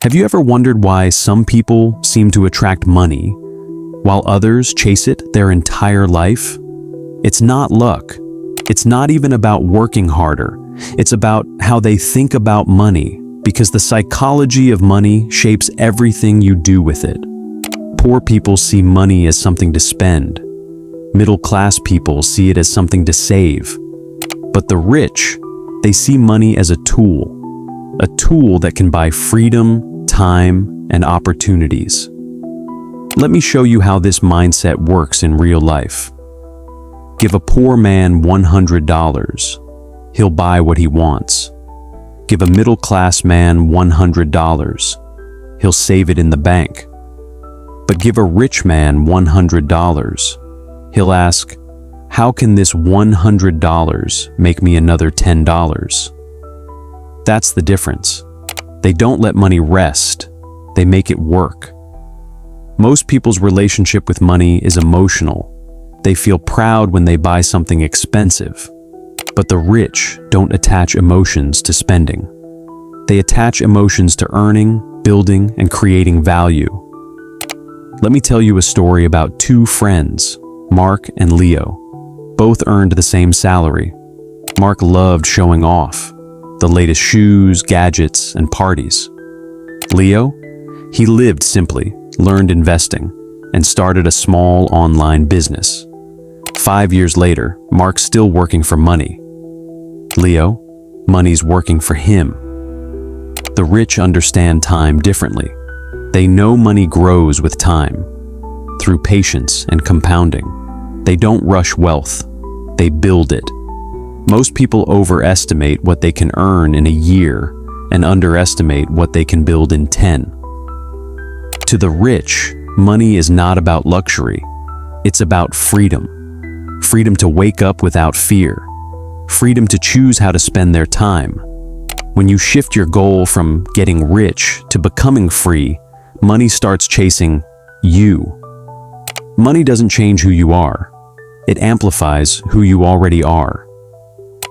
Have you ever wondered why some people seem to attract money, while others chase it their entire life? It's not luck. It's not even about working harder. It's about how they think about money, because the psychology of money shapes everything you do with it. Poor people see money as something to spend. Middle-class people see it as something to save. But the rich, they see money as a tool that can buy freedom, time, and opportunities. Let me show you how this mindset works in real life. Give a poor man $100. He'll buy what he wants. Give a middle-class man $100. He'll save it in the bank. But give a rich man $100. He'll ask, how can this $100 make me another $10? That's the difference. They don't let money rest. They make it work. Most people's relationship with money is emotional. They feel proud when they buy something expensive. But the rich don't attach emotions to spending. They attach emotions to earning, building, and creating value. Let me tell you a story about two friends, Mark and Leo. Both earned the same salary. Mark loved showing off, the latest shoes, gadgets, and parties. Leo, he lived simply, learned investing, and started a small online business. 5 years later, Mark's still working for money. Leo, money's working for him. The rich understand time differently. They know money grows with time, through patience and compounding. They don't rush wealth, they build it. Most people overestimate what they can earn in a year and underestimate what they can build in 10. To the rich, money is not about luxury. It's about freedom. Freedom to wake up without fear. Freedom to choose how to spend their time. When you shift your goal from getting rich to becoming free, money starts chasing you. Money doesn't change who you are. It amplifies who you already are.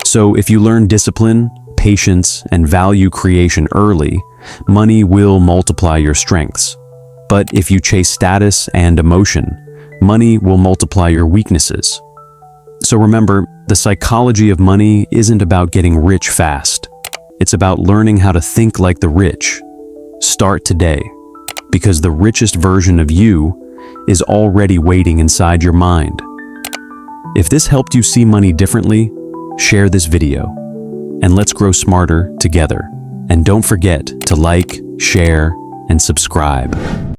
So if you learn discipline, patience, and value creation early, money will multiply your strengths. But if you chase status and emotion, money will multiply your weaknesses. So remember, the psychology of money isn't about getting rich fast. It's about learning how to think like the rich. Start today, because the richest version of you is already waiting inside your mind. If this helped you see money differently, share this video, and let's grow smarter together. And don't forget to like, share, and subscribe.